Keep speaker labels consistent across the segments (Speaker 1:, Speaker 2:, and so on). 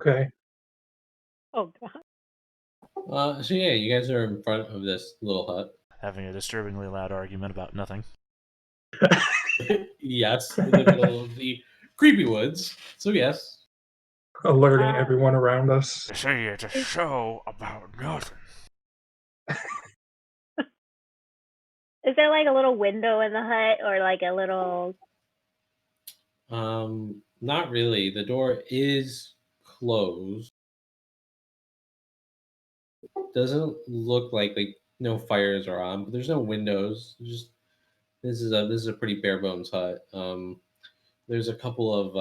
Speaker 1: okay.
Speaker 2: Oh god.
Speaker 3: So yeah, you guys are in front of this little hut.
Speaker 4: Having a disturbingly loud argument about nothing.
Speaker 3: Yes, in the middle of the creepy woods. So yes.
Speaker 1: Alerting everyone around us.
Speaker 4: They say it's a show about nothing.
Speaker 2: Is there like a little window in the hut or like a little?
Speaker 3: Not really. The door is closed. Doesn't look like no fires are on, but there's no windows. Just this is a pretty bare bones hut. There's a couple of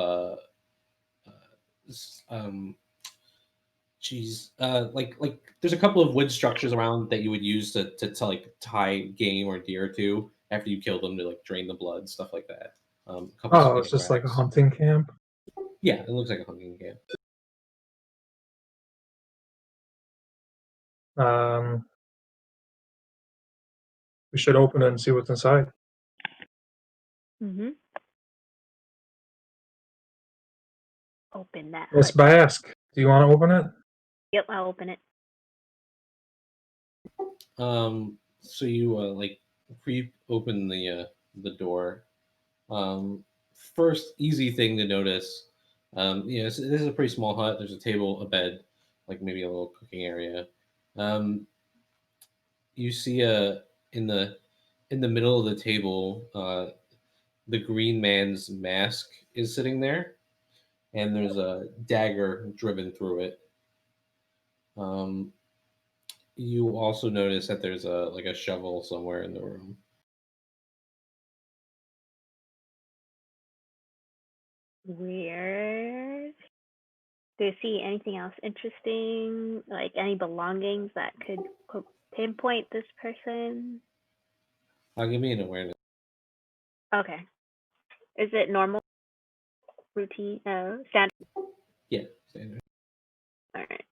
Speaker 3: like there's a couple of wood structures around that you would use to like tie game or deer to after you kill them to like drain the blood, stuff like that. A couple
Speaker 1: Oh, it's
Speaker 3: spinning
Speaker 1: just like a
Speaker 3: racks.
Speaker 1: hunting camp.
Speaker 3: Yeah, it looks like a hunting camp.
Speaker 1: We should open it and see what's inside.
Speaker 2: Mm-hmm. Open that.
Speaker 1: Miss
Speaker 2: hut.
Speaker 1: Bask, do you want to open it?
Speaker 2: Yep, I'll open it.
Speaker 3: So you like creep open the door. First easy thing to notice. This is a pretty small hut. There's a table, a bed, like maybe a little cooking area. You see in the middle of the table, the green man's mask is sitting there, and there's a dagger driven through it. You also notice that there's a shovel somewhere in the room.
Speaker 2: Weird. Do you see anything else interesting? Like any belongings that could pinpoint this person?
Speaker 3: Give me an awareness.
Speaker 2: Okay. Is it normal? Routine? Standard?
Speaker 3: Yeah, standard.
Speaker 2: All right.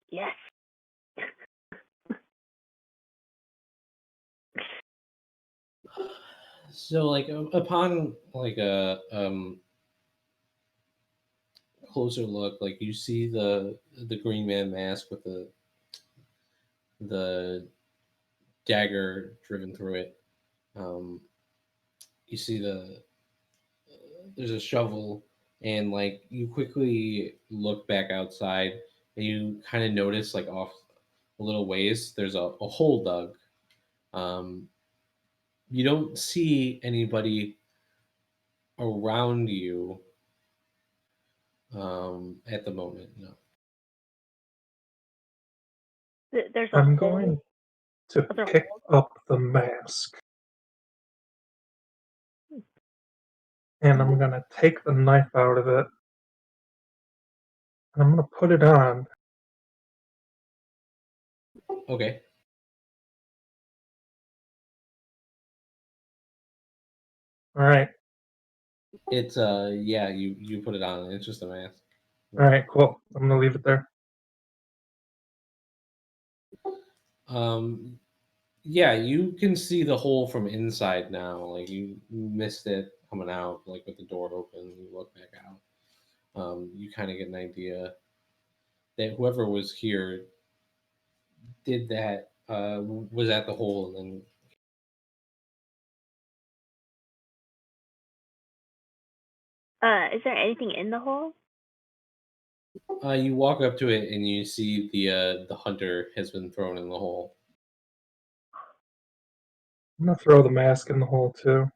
Speaker 2: Yes.
Speaker 3: So like upon like a closer look, like you see the green man mask with the dagger driven through it. You see there's a shovel, and like you quickly look back outside, and you kind of notice like off a little ways there's a hole dug. You don't see anybody around you at the moment. No.
Speaker 2: There's a
Speaker 1: I'm
Speaker 2: hole.
Speaker 1: going to
Speaker 2: Are there
Speaker 1: pick
Speaker 2: holes?
Speaker 1: up the mask. And I'm going to take the knife out of it. And I'm going to put it on.
Speaker 3: Okay.
Speaker 1: All right.
Speaker 3: It's yeah, you put it on. It's just a mask.
Speaker 1: All right, cool. I'm going to leave it there.
Speaker 3: Yeah, you can see the hole from inside now. Like you missed it coming out, like with the door open. You look back out. You kind of get an idea that whoever was here did that. Was at the hole, and
Speaker 2: Is there anything in the hole?
Speaker 3: then you walk up to it, and you see the hunter has been thrown in the hole.
Speaker 1: I'm going to throw the mask in the hole, too.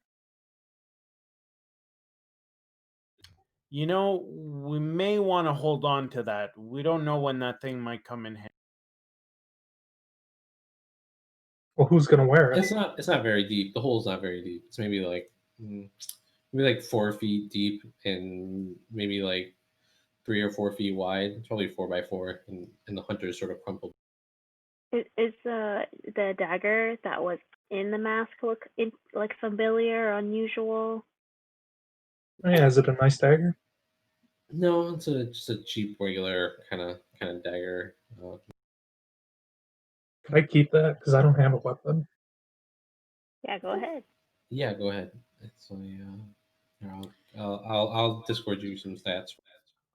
Speaker 5: You know, we may want to hold on to that. We don't know when that thing might come in handy.
Speaker 1: Well, who's going to wear it?
Speaker 3: It's not very deep. The hole's not very deep. It's maybe like 4 feet deep and maybe like 3 or 4 feet wide. It's probably 4x4, and the hunter's sort of crumpled.
Speaker 2: Is the dagger that was in the mask look like familiar or unusual?
Speaker 1: Oh, yeah, is it a nice dagger?
Speaker 3: No, it's just a cheap, regular kind of dagger.
Speaker 1: Can I keep that? Because I don't have a weapon.
Speaker 2: Yeah, go ahead.
Speaker 3: Yeah, go ahead. It's a. Here, I'll Discord you some stats.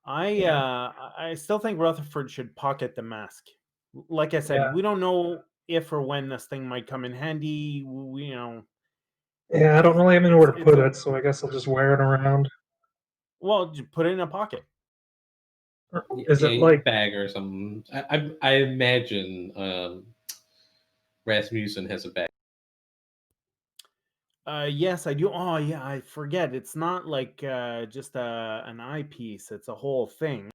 Speaker 5: I still think Rutherford should pocket the mask. Like I said,
Speaker 1: Yeah.
Speaker 5: we don't know if or when this thing might come in handy.
Speaker 1: Yeah, I don't really have anywhere to
Speaker 5: It's
Speaker 1: put
Speaker 5: a-
Speaker 1: it, so I guess I'll just wear it around.
Speaker 5: Well, just put it in a pocket.
Speaker 1: Is it
Speaker 3: Yeah,
Speaker 1: like
Speaker 3: bag or something? I imagine Rasmussen has a bag.
Speaker 5: Yes, I do. Oh, yeah, I forget. It's not like just an eyepiece. It's a whole thing.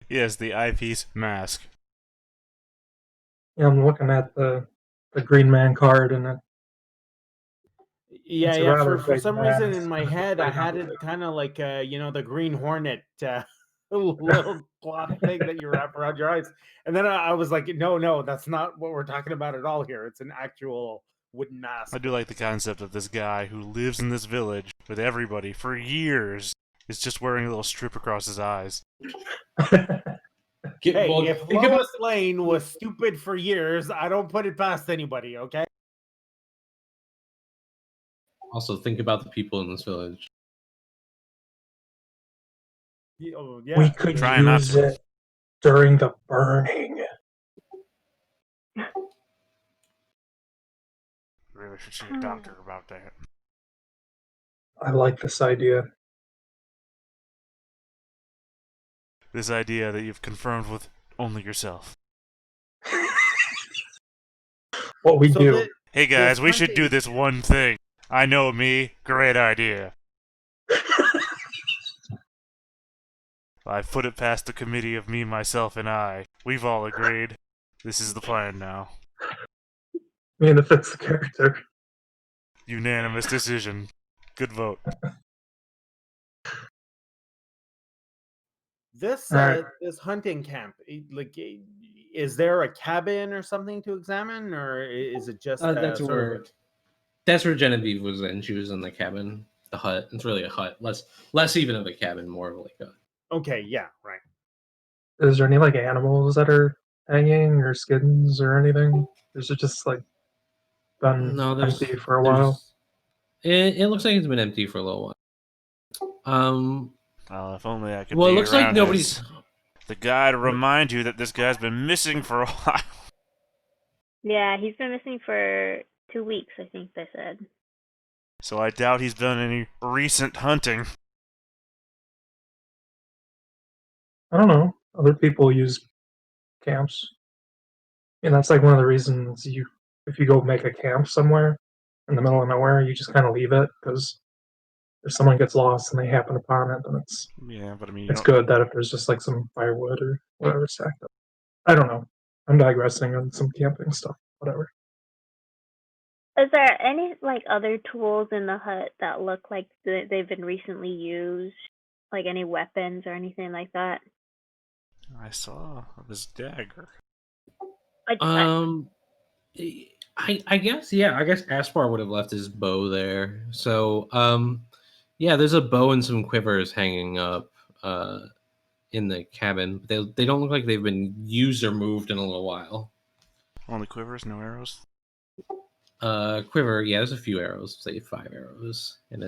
Speaker 4: Yes, the eyepiece mask.
Speaker 1: yeah, I'm looking at the Green Man card and
Speaker 5: Yeah,
Speaker 1: it's a
Speaker 5: yeah.
Speaker 1: rather
Speaker 5: For
Speaker 1: big
Speaker 5: some reason in
Speaker 1: mask,
Speaker 5: my
Speaker 1: and it's
Speaker 5: head, I
Speaker 1: made out
Speaker 5: had
Speaker 1: of,
Speaker 5: it kind of like the Green Hornet little cloth thing that you wrap around your eyes. And then I was like, no, that's not what we're talking about at all here. It's an actual wooden mask.
Speaker 4: I do like the concept of this guy who lives in this village with everybody for years is just wearing a little strip across his eyes.
Speaker 5: Hey,
Speaker 3: Well,
Speaker 5: if
Speaker 3: think about
Speaker 5: Lois Lane was stupid for years, I don't put it past anybody, okay?
Speaker 3: also think about the people in this village.
Speaker 5: Oh,
Speaker 1: we
Speaker 5: yeah.
Speaker 1: could
Speaker 4: Trying not
Speaker 1: use
Speaker 4: to.
Speaker 1: it during the burning.
Speaker 4: Really should see a doctor about that.
Speaker 1: I like this idea.
Speaker 4: This idea that you've confirmed with only yourself.
Speaker 1: What we
Speaker 5: So
Speaker 1: do.
Speaker 5: the-
Speaker 4: Hey guys,
Speaker 5: This
Speaker 4: we should do
Speaker 5: hunting-
Speaker 4: this one thing. I know me. Great idea. I put it past the committee of me, myself, and I. We've all agreed. This is the plan now.
Speaker 1: I mean, it fits the character.
Speaker 4: Unanimous decision. Good vote.
Speaker 5: This
Speaker 1: Alright.
Speaker 5: this hunting camp, is there a cabin or something to examine, or is it just
Speaker 3: That's
Speaker 5: sort
Speaker 3: where
Speaker 5: of
Speaker 3: that's where Genevieve was in. She was in the cabin, the hut. It's really a hut, less even of a cabin, more of like a.
Speaker 5: okay, yeah, right.
Speaker 1: Is there any like animals that are hanging or skins or anything? Is it just like been
Speaker 3: No, there's
Speaker 1: empty for a while?
Speaker 3: It looks like it's been empty for a little while.
Speaker 4: Well, if only I could
Speaker 3: Well, it
Speaker 4: be
Speaker 3: looks like
Speaker 4: around
Speaker 3: nobody's.
Speaker 4: as the guy to remind you that this guy's been missing for a while.
Speaker 2: Yeah, he's been missing for 2 weeks, I think they said.
Speaker 4: So I doubt he's done any recent hunting.
Speaker 1: I don't know. Other people use camps. And that's like one of the reasons if you go make a camp somewhere in the middle of nowhere, you just kind of leave it because if someone gets lost and they happen upon it, then
Speaker 4: Yeah, but I mean,
Speaker 1: it's good that if there's just like some firewood or whatever stacked up. I don't know. I'm digressing on some camping stuff. Whatever.
Speaker 2: Is there any like other tools in the hut that look like they've been recently used? Like any weapons or anything like that?
Speaker 4: I saw this dagger.
Speaker 3: I guess yeah. I guess Aspar would have left his bow there. So yeah, there's a bow and some quivers hanging up in the cabin. They don't look like they've been used or moved in a little while.
Speaker 4: Only quivers, no arrows.
Speaker 3: Quiver, yeah, there's a few arrows, say 5 arrows, and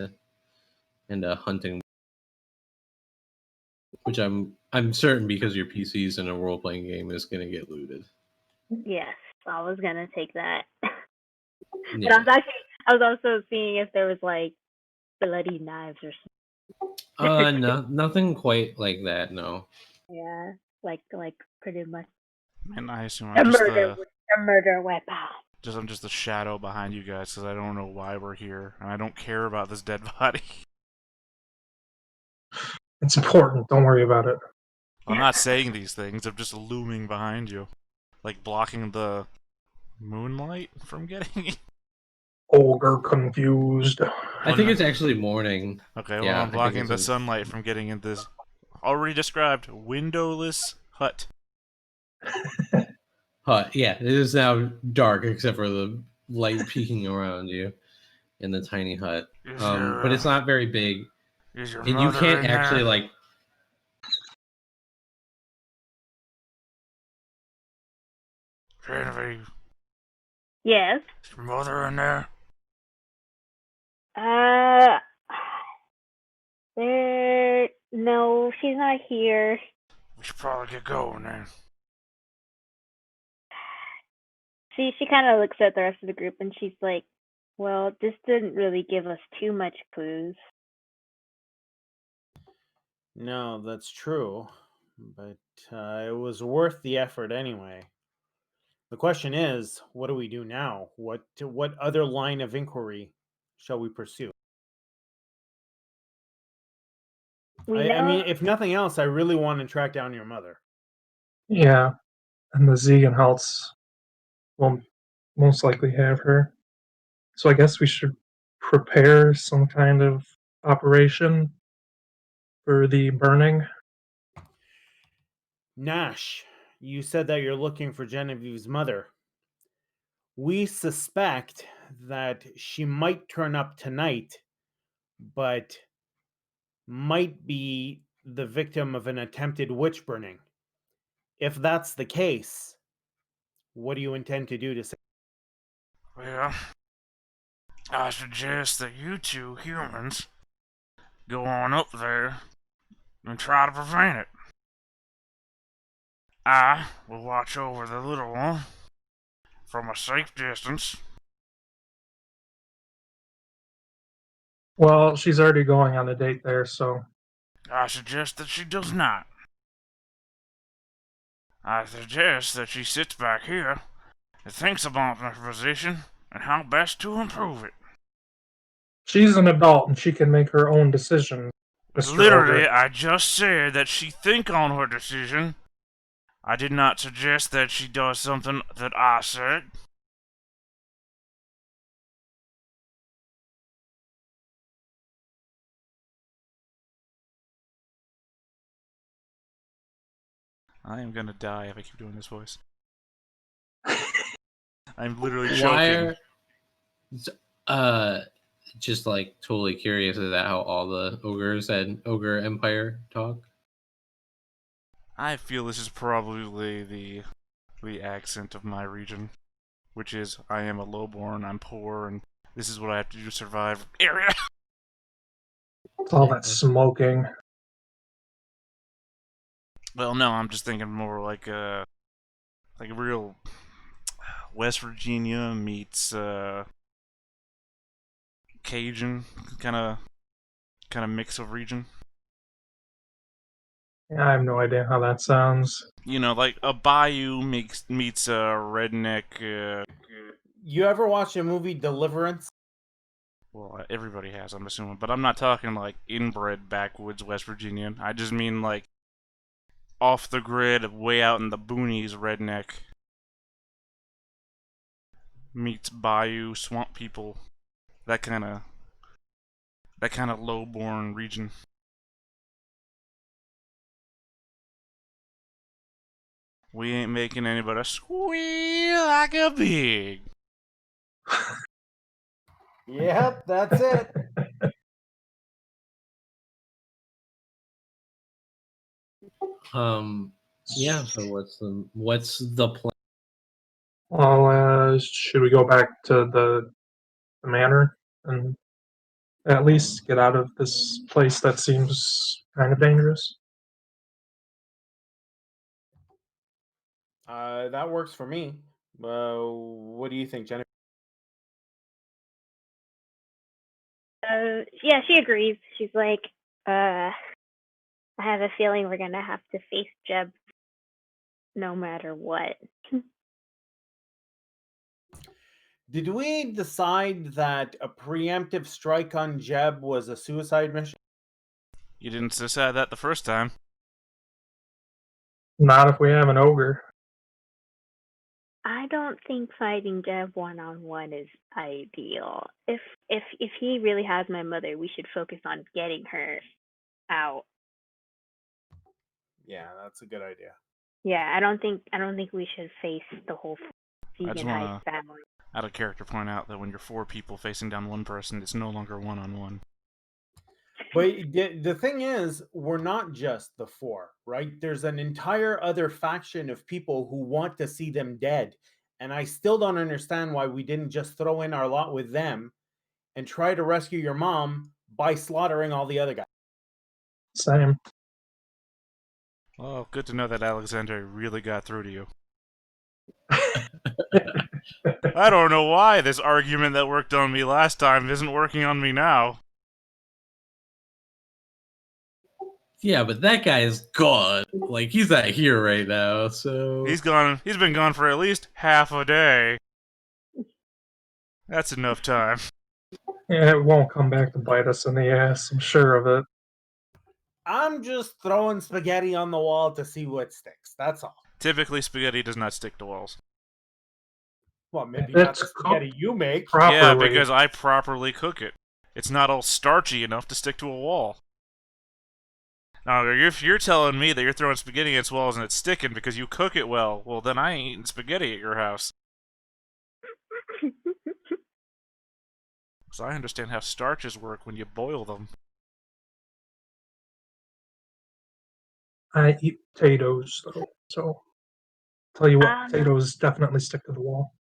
Speaker 3: a hunting, which I'm certain because your PC's in a role playing game is gonna get looted.
Speaker 2: Yes, I was gonna take that. But
Speaker 3: Yeah.
Speaker 2: I was also seeing if there was like bloody knives or something.
Speaker 3: No, nothing quite like that. No.
Speaker 2: Yeah, like pretty much
Speaker 4: And I assume
Speaker 2: a
Speaker 4: I'm just
Speaker 2: murder weapon.
Speaker 4: I'm just the shadow behind you guys because I don't know why we're here and I don't care about this dead body.
Speaker 1: It's important. Don't worry about it.
Speaker 4: I'm not saying these things. I'm just looming behind you, like blocking the moonlight from getting you.
Speaker 1: Ogre confused.
Speaker 3: I think it's actually morning.
Speaker 4: Okay, well,
Speaker 3: Yeah, I
Speaker 4: I'm
Speaker 3: think
Speaker 4: blocking
Speaker 3: it's
Speaker 4: the
Speaker 3: a-
Speaker 4: sunlight from getting in this already described windowless hut.
Speaker 3: Hut. Yeah, it is now dark except for the light peeking around you in the tiny hut. But it's not very big,
Speaker 4: Is your
Speaker 3: and you
Speaker 4: mother
Speaker 3: can't
Speaker 4: in
Speaker 3: actually
Speaker 4: there?
Speaker 3: like.
Speaker 4: Genevieve,
Speaker 2: Yes.
Speaker 4: is your mother in there?
Speaker 2: Uh, no, she's not here.
Speaker 4: We should probably get going then.
Speaker 2: She kind of looks at the rest of the group and she's like, well, this didn't really give us too much clues.
Speaker 5: No, that's true, but it was worth the effort anyway. The question is, what do we do now? What other line of inquiry shall we pursue?
Speaker 2: We
Speaker 5: I
Speaker 2: know.
Speaker 5: mean, if nothing else, I really want to track down your mother.
Speaker 1: Yeah, and the Ziegenhalts will most likely have her. So I guess we should prepare some kind of operation for the burning.
Speaker 5: Nash, you said that you're looking for Genevieve's mother. We suspect that she might turn up tonight, but might be the victim of an attempted witch burning. If that's the case, what do you intend to do to save?
Speaker 4: Well, I suggest that you two humans go on up there and try to prevent it. I will watch over the little one from a safe distance.
Speaker 1: Well, she's already going on a date there, so
Speaker 4: I suggest that she does not. I suggest that she sits back here and thinks about her position and how best to improve it.
Speaker 1: she's an adult and she can make her own decision, Mr.
Speaker 4: Literally,
Speaker 1: Ogre.
Speaker 4: I just said that she think on her decision. I did not suggest that she does something that I said. I am gonna die if I keep doing this voice. I'm literally choking.
Speaker 3: Just like totally curious, is that how all the ogres and ogre empire talk?
Speaker 4: I feel this is probably the accent of my region, which is I am a lowborn, I'm poor, and this is what I have to do to survive. Area.
Speaker 1: It's all that smoking.
Speaker 4: Well, no, I'm just thinking more like a real West Virginia meets Cajun kind of mix of region.
Speaker 1: Yeah, I have no idea how that sounds.
Speaker 4: You know, like a bayou meets a redneck.
Speaker 5: You ever watch a movie Deliverance?
Speaker 4: Well, everybody has, I'm assuming, but I'm not talking like inbred backwoods West Virginian. I just mean like off the grid, way out in the boonies redneck meets bayou swamp people. That kind of low-born region. We ain't making anybody squeal like a pig.
Speaker 5: Yep, that's it.
Speaker 3: Yeah. So what's the plan?
Speaker 1: Well, should we go back to the manor and at least get out of this place that seems kind of dangerous?
Speaker 5: That works for me. What do you think, Jennifer?
Speaker 2: Yeah, she agrees. She's like, I have a feeling we're gonna have to face Jeb no matter what.
Speaker 5: Did we decide that a preemptive strike on Jeb was a suicide mission?
Speaker 4: You didn't decide that the first time.
Speaker 1: Not if we have an ogre.
Speaker 2: I don't think fighting Jeb one-on-one is ideal. If he really has my mother, we should focus on getting her out.
Speaker 5: Yeah, that's a good idea.
Speaker 2: Yeah, I don't think we should face the whole
Speaker 4: I just
Speaker 2: vegan
Speaker 4: wanna,
Speaker 2: Heights family.
Speaker 4: out of character, point out that when you're 4 people facing down one person, it's no longer one-on-one.
Speaker 5: But the thing is, we're not just the 4, right? There's an entire other faction of people who want to see them dead. And I still don't understand why we didn't just throw in our lot with them and try to rescue your mom by slaughtering all the other guys.
Speaker 1: Same.
Speaker 4: Well, good to know that Alexander really got through to you. I don't know why this argument that worked on me last time isn't working on me now.
Speaker 3: Yeah, but that guy is gone. Like, he's not here right now, so...
Speaker 4: He's been gone for at least half a day. That's enough time.
Speaker 1: Yeah, it won't come back to bite us in the ass, I'm sure of it.
Speaker 5: I'm just throwing spaghetti on the wall to see what sticks. That's all.
Speaker 4: Typically, spaghetti does not stick to walls.
Speaker 5: Well, maybe
Speaker 1: If
Speaker 5: not
Speaker 1: it's
Speaker 5: the spaghetti
Speaker 1: cooked
Speaker 5: you make.
Speaker 1: properly.
Speaker 4: Yeah, because I properly cook it. It's not all starchy enough to stick to a wall. Now, if you're telling me that you're throwing spaghetti against walls and it's sticking because you cook it well, well, then I ain't eating spaghetti at your house. Because I understand how starches work when you boil them.
Speaker 1: I eat potatoes, though, so tell you what,
Speaker 2: Um,
Speaker 1: potatoes definitely stick to the wall.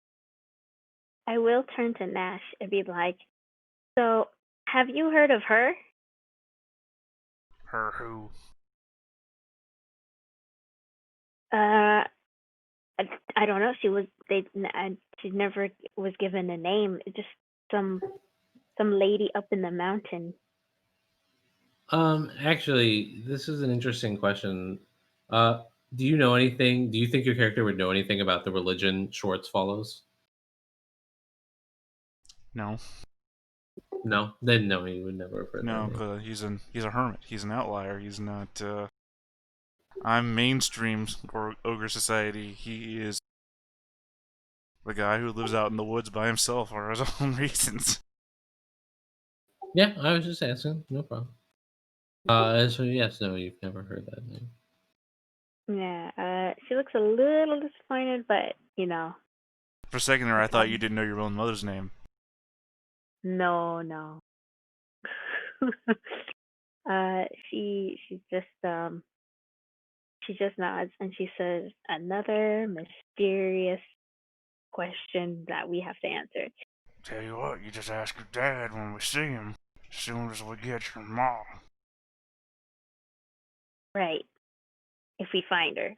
Speaker 2: I will turn to Nash and be like, so, have you heard of her?
Speaker 4: Her who?
Speaker 2: I don't know. She never was given a name. Just some lady up in the mountain.
Speaker 3: Actually, this is an interesting question. Do you know anything? Do you think your character would know anything about the religion Schwartz follows?
Speaker 4: No.
Speaker 3: No? Then no, he would never have heard
Speaker 4: No,
Speaker 3: that.
Speaker 4: because he's a hermit. He's an outlier. He's not, I'm mainstream ogre society. He is the guy who lives out in the woods by himself for his own reasons.
Speaker 3: Yeah, I was just asking. No problem. So yes, no, you've never heard that name.
Speaker 2: Yeah, she looks a little disappointed, but, you know.
Speaker 4: For a second there, I thought you didn't know your own mother's name.
Speaker 2: No. She just nods and she says, another mysterious question that we have to answer.
Speaker 4: Tell you what, you just ask your dad when we see him, as soon as we get your mom.
Speaker 2: Right. If we find her.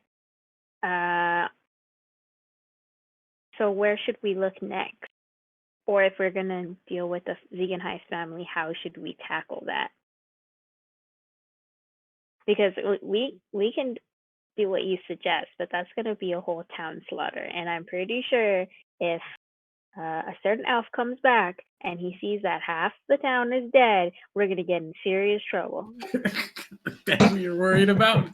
Speaker 2: So where should we look next? Or if we're gonna deal with the Ziegenheist family, how should we tackle that? Because we can do what you suggest, but that's gonna be a whole town slaughter. And I'm pretty sure if a certain elf comes back and he sees that half the town is dead, we're gonna get in serious trouble.
Speaker 3: That's what you're worried about.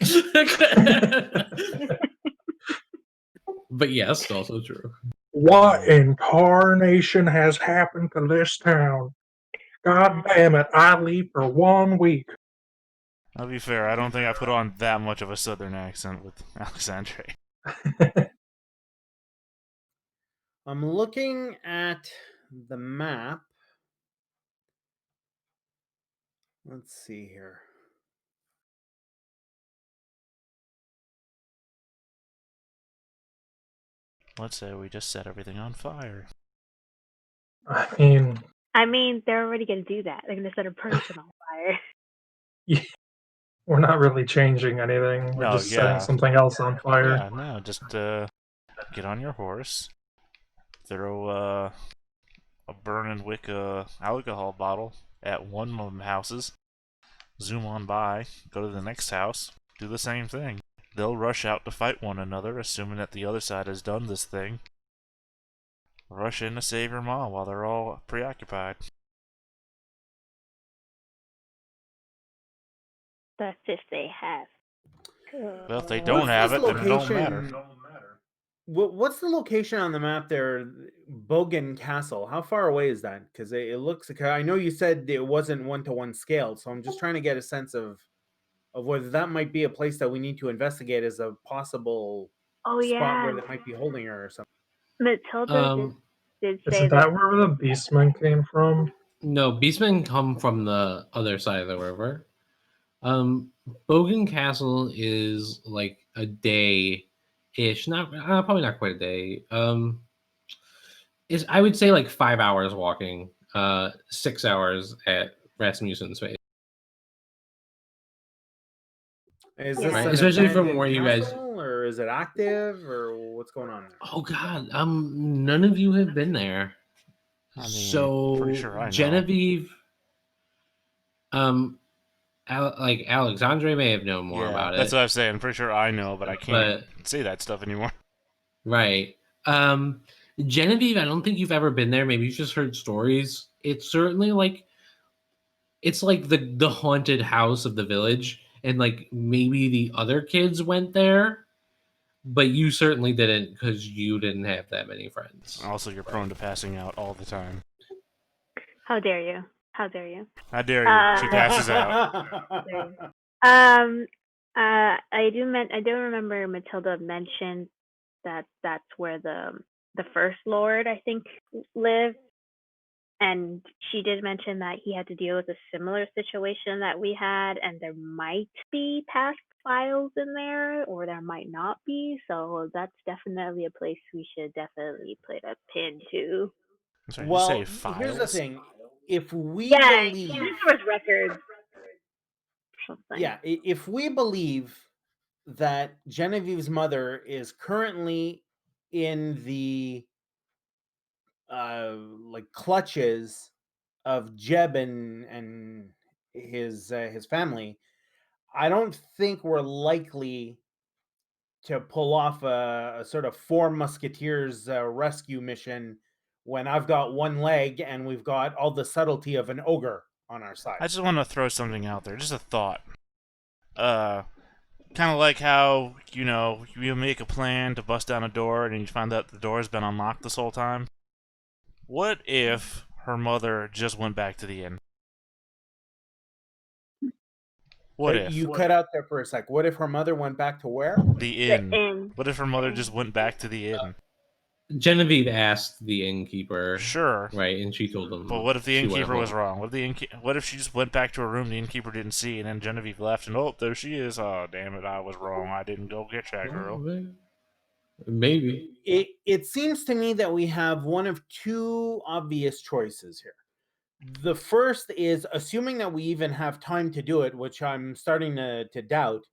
Speaker 3: But yes, also true.
Speaker 1: What in tarnation has happened to this town? God damn it, I leave for 1 week.
Speaker 4: I'll be fair, I don't think I put on that much of a southern accent with Alexandre.
Speaker 5: I'm looking at the map. Let's see here.
Speaker 4: Let's say we just set everything on fire.
Speaker 1: I mean,
Speaker 2: they're already gonna do that. They're gonna set a person on fire.
Speaker 1: we're not really changing anything. We're
Speaker 4: No,
Speaker 1: just
Speaker 4: yeah.
Speaker 1: setting something else on fire.
Speaker 4: Yeah, no, just get on your horse, throw a burning wick alcohol bottle at one of them houses, zoom on by, go to the next house, do the same thing. They'll rush out to fight one another, assuming that the other side has done this thing. Rush in to save your mom while they're all preoccupied.
Speaker 2: That's if they have.
Speaker 4: Well, if they don't have it, then it don't matter.
Speaker 5: What's the location on the map there? Bogan Castle. How far away is that? Because it looks like, I know you said it wasn't 1-to-1 scaled, so I'm just trying to get a sense of whether that might be a place that we need to investigate as a possible spot where they might be holding her or something.
Speaker 2: Matilda did say
Speaker 1: Isn't that where the beastmen came from?
Speaker 3: No, beastmen come from the other side of the river. Bogan Castle is like a day-ish, not probably not quite a day. Is I would say like 5 hours walking 6 hours at Rasmussen's face.
Speaker 5: Is
Speaker 2: Yeah.
Speaker 5: this
Speaker 3: Right,
Speaker 5: an
Speaker 3: especially from
Speaker 5: abandoned
Speaker 3: where you guys.
Speaker 5: castle, or is it active, or what's going on there?
Speaker 3: Oh God, none of you have been there.
Speaker 4: I mean,
Speaker 3: So
Speaker 4: pretty sure I know.
Speaker 3: Genevieve, like Alexandre may have known more about
Speaker 4: That's
Speaker 3: it.
Speaker 4: what I was saying. I'm pretty sure I know, but I can't say that stuff anymore.
Speaker 3: Right. Genevieve, I don't think you've ever been there. Maybe you've just heard stories. It's certainly like it's like the haunted house of the village, and like maybe the other kids went there, but you certainly didn't because you didn't have that many friends.
Speaker 4: Also, you're prone to passing out all the time.
Speaker 2: How dare you? How dare you?
Speaker 4: How dare you? She passes out.
Speaker 2: I do remember Matilda mentioned that that's where the first lord, I think, lived, and she did mention that he had to deal with a similar situation that we had, and there might be past files in there, or there might not be. So that's definitely a place we should definitely put a pin to.
Speaker 4: Sorry,
Speaker 5: Well,
Speaker 4: did you say
Speaker 5: here's the
Speaker 4: files?
Speaker 5: thing: if we
Speaker 2: Yeah,
Speaker 5: believe,
Speaker 2: there was records. Something.
Speaker 5: yeah, if we believe that Genevieve's mother is currently in the like clutches of Jeb and his family, I don't think we're likely to pull off a sort of Four Musketeers rescue mission when I've got one leg and we've got all the subtlety of an ogre on our side.
Speaker 4: I just want to throw something out there. Just a thought. Kind of like how, you make a plan to bust down a door and you find out the door has been unlocked this whole time. What if her mother just went back to the inn? What if?
Speaker 5: You cut out there for a sec. What if her mother went back to where?
Speaker 4: The inn. What if her mother just went back to the inn?
Speaker 3: Genevieve asked the innkeeper.
Speaker 4: Sure.
Speaker 3: Right, and she told him.
Speaker 4: But what if the
Speaker 3: she went
Speaker 4: innkeeper was
Speaker 3: home.
Speaker 4: wrong? What if she just went back to her room the innkeeper didn't see, and then Genevieve left, and oh, there she is. Oh, damn it, I was wrong. I didn't go get that girl.
Speaker 3: Maybe.
Speaker 5: It seems to me that we have one of two obvious choices here. The first is, assuming that we even have time to do it, which I'm starting to doubt,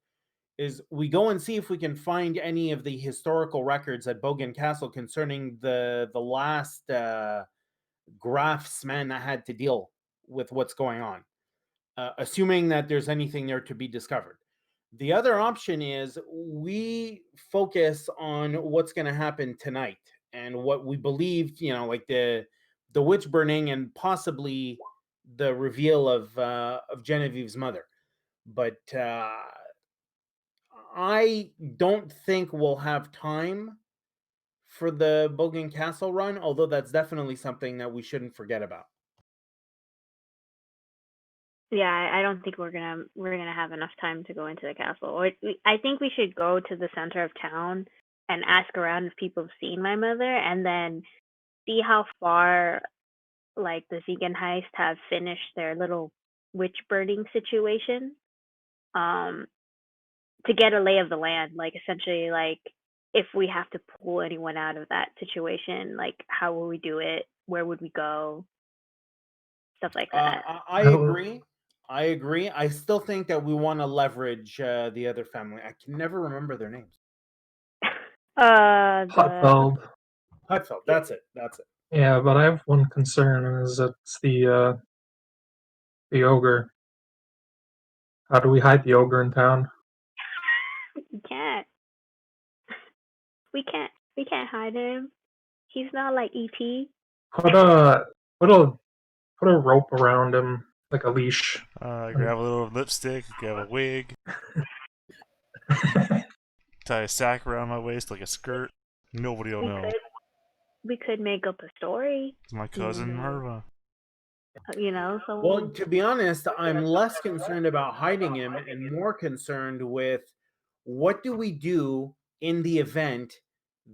Speaker 5: is we go and see if we can find any of the historical records at Bogan Castle concerning the last Grafsman that had to deal with what's going on, assuming that there's anything there to be discovered. The other option is we focus on what's going to happen tonight and what we believe, like the witch burning and possibly the reveal of Genevieve's mother. But I don't think we'll have time for the Bogan Castle run, although that's definitely something that we shouldn't forget about.
Speaker 2: Yeah, I don't think we're gonna have enough time to go into the castle. I think we should go to the center of town and ask around if people have seen my mother, and then see how far, like, the Ziegenheist have finished their little witch burning situation. To get a lay of the land, like, essentially, like, if we have to pull anyone out of that situation, like, how will we do it? Where would we go? Stuff like that.
Speaker 5: I agree. I still think that we want to leverage the other family. I can never remember their names.
Speaker 1: Hutfeld.
Speaker 5: Hutfeld. That's it.
Speaker 1: Yeah, but I have one concern, is it's the ogre. How do we hide the ogre in town?
Speaker 2: We can't. We can't hide him. He's not like E.T.
Speaker 1: Put a rope around him, like a leash.
Speaker 4: Grab a little lipstick, grab a wig, tie a sack around my waist like a skirt. Nobody will know.
Speaker 2: We could make up a story.
Speaker 4: It's my cousin Merva.
Speaker 2: Someone.
Speaker 5: Well, to be honest, I'm less concerned about hiding him and more concerned with what do we do in the event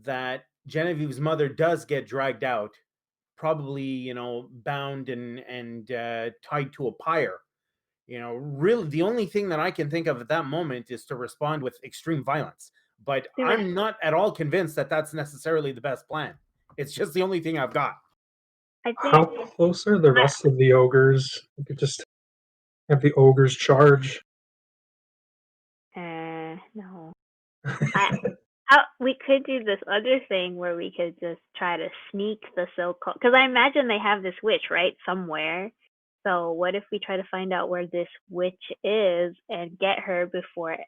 Speaker 5: that Genevieve's mother does get dragged out, probably, bound and tied to a pyre. Really, the only thing that I can think of at that moment is to respond with extreme violence. But I'm not at all convinced that that's necessarily the best plan. It's just the only thing I've got.
Speaker 2: I
Speaker 1: How
Speaker 2: think
Speaker 1: close are the rest of the ogres? We could just have the ogres charge.
Speaker 2: no. We could do this other thing where we could just try to sneak the so-called, because I imagine they have this witch right somewhere. So what if we try to find out where this witch is and get her before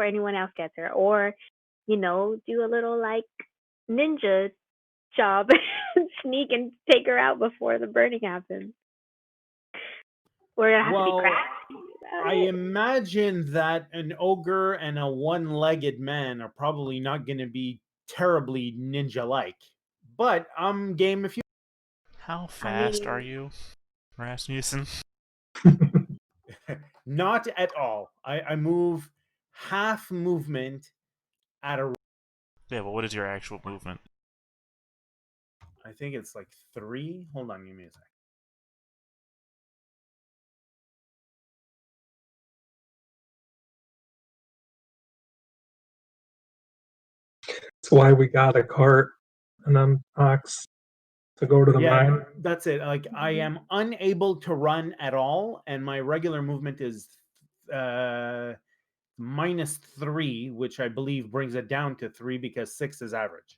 Speaker 2: anyone else gets her, or do a little like ninja job and sneak and take her out before the burning happens. We're gonna have to be
Speaker 5: Well,
Speaker 2: crafty about
Speaker 5: I
Speaker 2: it.
Speaker 5: imagine that an ogre and a one-legged man are probably not going to be terribly ninja-like. But I'm game if you.
Speaker 4: How fast are
Speaker 2: mean,
Speaker 4: you, Rasmussen?
Speaker 5: Not at all. I move half movement at a.
Speaker 4: Yeah, but what is your actual movement?
Speaker 5: I think it's like 3. Hold on, give me a sec.
Speaker 1: That's why we got a cart and then ox to go to the
Speaker 5: Yeah,
Speaker 1: mine.
Speaker 5: that's it. Like I am unable to run at all, and my regular movement is -3, which I believe brings it down to 3 because 6 is average.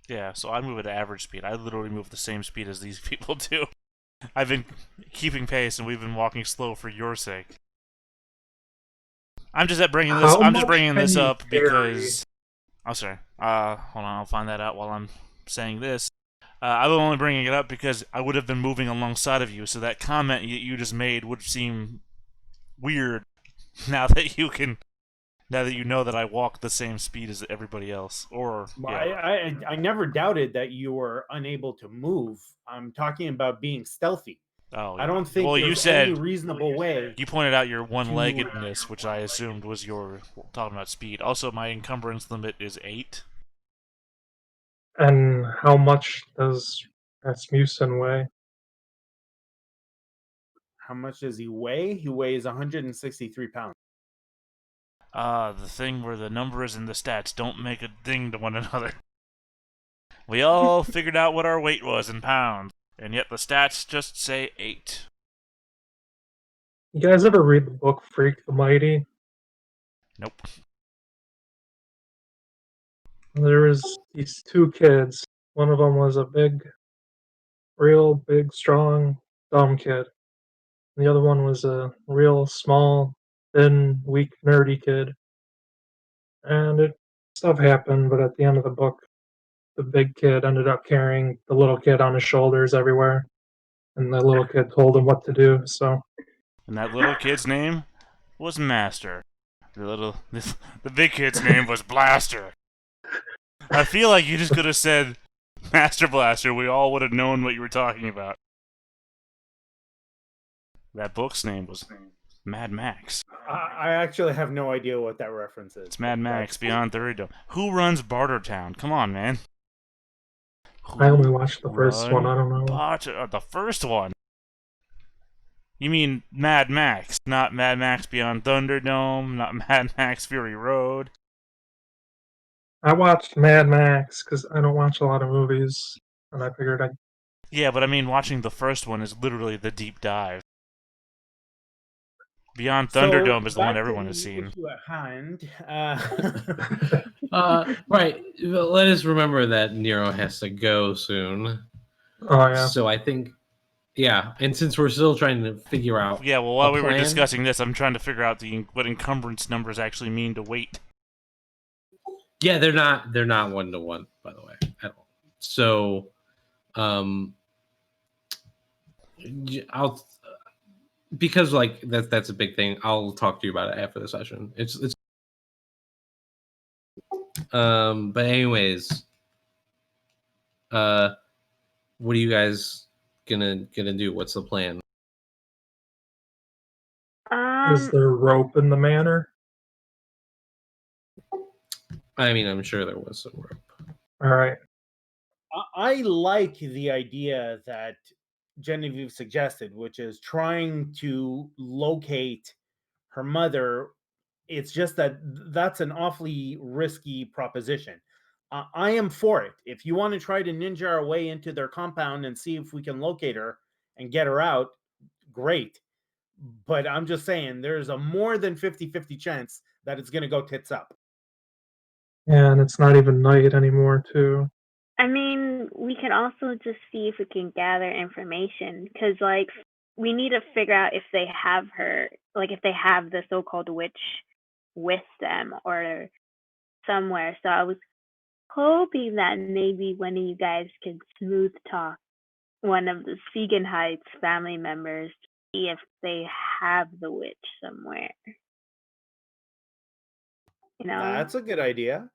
Speaker 4: Yeah, so I move at average speed. I literally move the same speed as these people do. I've been keeping pace, and we've been walking slow for your sake. I'm just bringing this.
Speaker 1: How
Speaker 4: I'm just
Speaker 1: much
Speaker 4: bringing
Speaker 1: can
Speaker 4: this
Speaker 1: you
Speaker 4: up
Speaker 1: carry?
Speaker 4: because. Oh, sorry. Hold on. I'll find that out while I'm saying this. I'm only bringing it up because I would have been moving alongside of you, so that comment you just made would seem weird now that you can. Now that you know that I walk the same speed as everybody else, or yeah.
Speaker 5: I never doubted that you were unable to move. I'm talking about being stealthy.
Speaker 4: Oh,
Speaker 5: I don't think
Speaker 4: well, you
Speaker 5: there's any
Speaker 4: said
Speaker 5: reasonable way.
Speaker 4: you pointed out your one-leggedness, which I assumed was your talking about speed. Also, my encumbrance limit is 8.
Speaker 1: And how much does Rasmussen weigh?
Speaker 5: How much does he weigh? He weighs 163 pounds.
Speaker 4: The thing where the numbers and the stats don't make a thing to one another. We all figured out what our weight was in pounds, and yet the stats just say 8.
Speaker 1: You guys ever read the book Freak the Mighty?
Speaker 4: Nope.
Speaker 1: There was these 2 kids. One of them was a real big, strong, dumb kid. And the other one was a real small, thin, weak, nerdy kid. And stuff happened, but at the end of the book, the big kid ended up carrying the little kid on his shoulders everywhere, and the little kid told him what to do. So,
Speaker 4: And that little kid's name was Master. The big kid's name was Blaster. I feel like you just could have said Master Blaster. We all would have known what you were talking about. That book's name was Mad Max.
Speaker 5: I actually have no idea what that reference is.
Speaker 4: It's Mad Max Beyond Thunderdome. Who runs Bartertown? Come on, man.
Speaker 1: I only watched the first one. I don't know.
Speaker 4: The first one? You mean Mad Max, not Mad Max Beyond Thunderdome, not Mad Max Fury Road.
Speaker 1: I watched Mad Max because I don't watch a lot of movies, and I figured I'd.
Speaker 4: Yeah, but I mean, watching the first one is literally the deep dive. Beyond Thunderdome is the one everyone has seen.
Speaker 5: Issue at hand.
Speaker 3: Right. Let us remember that Nero has to go soon.
Speaker 1: Oh yeah.
Speaker 3: So I think, yeah. And since we're still trying to figure out,
Speaker 4: Yeah, well, while we were
Speaker 3: plan?
Speaker 4: discussing this, I'm trying to figure out what encumbrance numbers actually mean to weight.
Speaker 3: Yeah, they're not 1-to-1, by the way, at all. So, I'll because like that's a big thing. I'll talk to you about it after the session. It's but anyways, what are you guys gonna do? What's the plan?
Speaker 1: Is there rope in the manor?
Speaker 3: I mean, I'm sure there was some rope.
Speaker 1: All right.
Speaker 5: I like the idea that Genevieve suggested, which is trying to locate her mother. It's just that that's an awfully risky proposition. I am for it. If you want to try to ninja our way into their compound and see if we can locate her and get her out, great. But I'm just saying, there's a more than 50-50 chance that it's going to go tits up.
Speaker 1: And it's not even night anymore, too.
Speaker 2: I mean, we can also just see if we can gather information, because like we need to figure out if they have her, like if they have the so-called witch with them or somewhere. So I was hoping that maybe one of you guys could smooth talk one of the Heights family members to see if they have the witch somewhere. You know,
Speaker 5: That's a good idea.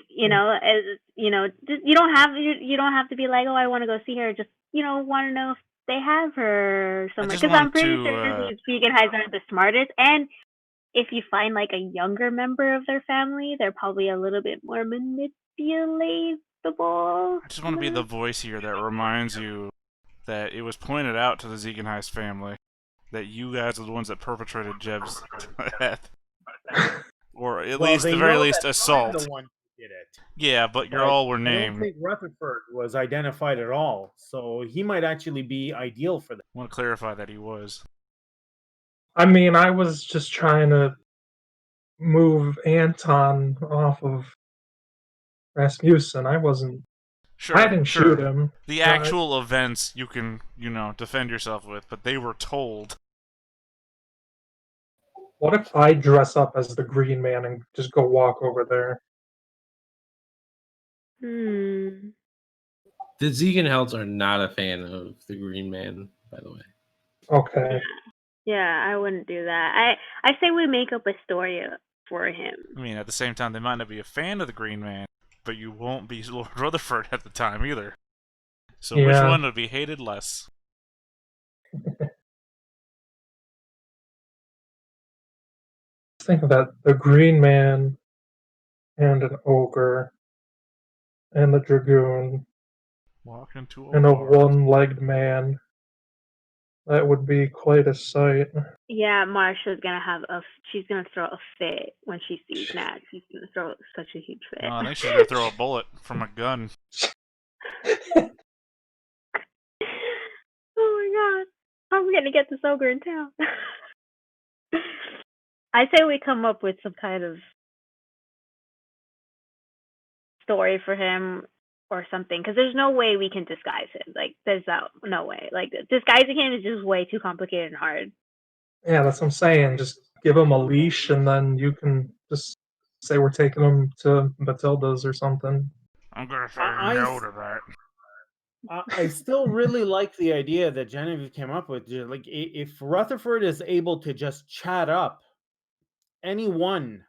Speaker 2: you know, as you know, you don't have to be like, oh, I want to go see her. Just want to know if they have her somewhere,
Speaker 4: just
Speaker 2: because I'm
Speaker 4: want
Speaker 2: pretty
Speaker 4: to,
Speaker 2: sure these Heights aren't the smartest, and if you find like a younger member of their family, they're probably a little bit more manipulatable.
Speaker 4: I just want to be the voice here that reminds you that it was pointed out to the Ziegenheist family that you guys are the ones that perpetrated Jeb's death. Or at least, the very least, assault.
Speaker 5: I'm the one who did it.
Speaker 4: Yeah, but you all were
Speaker 5: I don't
Speaker 4: named.
Speaker 5: think Rutherford was identified at all, so he might actually be ideal for that.
Speaker 4: I want to clarify that he was.
Speaker 1: I mean, I was just trying to move Anton off of Rasmussen. I wasn't.
Speaker 4: Sure,
Speaker 1: I didn't
Speaker 4: sure.
Speaker 1: shoot him.
Speaker 4: The actual events you can, defend yourself with, but they were told.
Speaker 1: What if I dress up as the Green Man and just go walk over there?
Speaker 2: Hmm.
Speaker 3: The Ziegenhelds are not a fan of the Green Man, by the way.
Speaker 1: Okay.
Speaker 2: Yeah, I wouldn't do that. I say we make up a story for him.
Speaker 4: I mean, at the same time, they might not be a fan of the Green Man, but you won't be Lord Rutherford at the time either. So which one would be hated less?
Speaker 1: Think of that: the Green Man and an ogre and the Dragoon
Speaker 4: Walk into a
Speaker 1: and a
Speaker 4: bar.
Speaker 1: one-legged man. That would be quite a sight.
Speaker 2: Yeah, Marsha's she's gonna throw a fit when she sees Nat. She's gonna throw such a huge fit.
Speaker 4: No, I think she's gonna throw a bullet from a gun.
Speaker 2: Oh my god. How are we gonna get this ogre in town? I say we come up with some kind of story for him or something, because there's no way we can disguise him. Like, there's no way. Like, disguising him is just way too complicated and hard.
Speaker 1: Yeah, that's what I'm saying. Just give him a leash, and then you can just say we're taking him to Matilda's or something.
Speaker 4: I'm gonna say no to that.
Speaker 5: I still really like the idea that Genevieve came up with. Like, if Rutherford is able to just chat up any one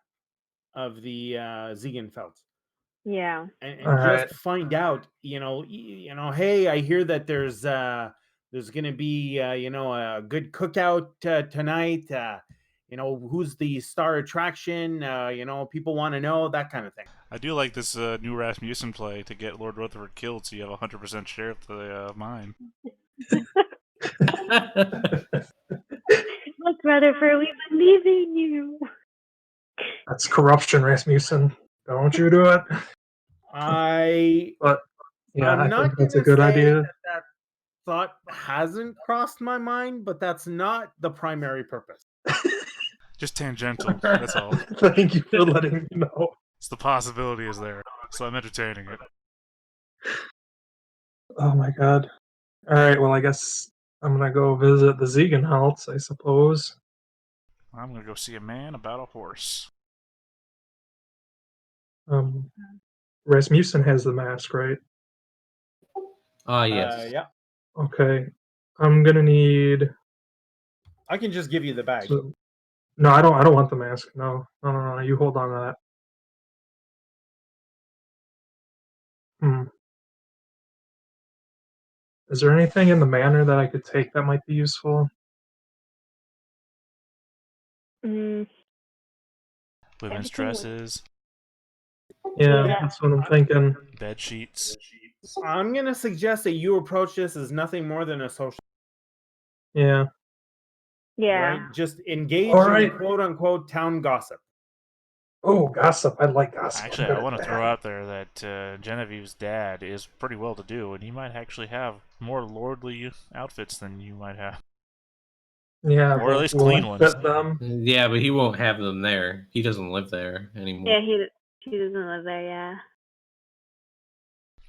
Speaker 5: of the Ziegenfelds,
Speaker 2: Yeah.
Speaker 5: and just find out, hey, I hear that there's going to be a good cookout tonight. Who's the star attraction? People want to know, that kind of thing.
Speaker 4: I do like this new Rasmussen play to get Lord Rutherford killed, so you have 100% share of the mine.
Speaker 2: Look, Rutherford, we believe in you.
Speaker 1: That's corruption, Rasmussen. Don't you do it. But yeah, I think that's a good idea.
Speaker 5: That thought hasn't crossed my mind, but that's not the primary purpose.
Speaker 4: Just tangential, that's all.
Speaker 1: Thank you for letting me know.
Speaker 4: It's the possibility is there, so I'm entertaining it.
Speaker 1: Oh my god. Alright, well I guess I'm gonna go visit the Ziegenhalts, I suppose.
Speaker 4: I'm gonna go see a man about a horse.
Speaker 1: Rasmussen has the mask, right?
Speaker 3: Yes.
Speaker 5: Yeah.
Speaker 1: Okay. I'm gonna need...
Speaker 5: I can just give you the bag.
Speaker 1: No, I don't want the mask. No, you hold on to that. Is there anything in the manor that I could take that might be useful?
Speaker 4: Women's dresses.
Speaker 1: Yeah, that's what I'm thinking.
Speaker 4: Bed sheets.
Speaker 5: I'm going to suggest that you approach this as nothing more than a social.
Speaker 1: Yeah.
Speaker 2: Yeah.
Speaker 5: Right? Just engage in quote-unquote town gossip.
Speaker 1: Oh, gossip. I like gossip.
Speaker 4: Actually,
Speaker 1: I'm
Speaker 4: I
Speaker 1: good
Speaker 4: want
Speaker 1: at
Speaker 4: to throw
Speaker 1: that.
Speaker 4: out there that Genevieve's dad is pretty well to do, and he might actually have more lordly outfits than you might have.
Speaker 1: Yeah,
Speaker 4: Or at
Speaker 1: but
Speaker 4: least
Speaker 1: will
Speaker 4: clean
Speaker 1: it
Speaker 4: ones.
Speaker 1: fit them?
Speaker 3: Yeah, but he won't have them there. He doesn't live there anymore.
Speaker 2: Yeah, he doesn't live there. Yeah.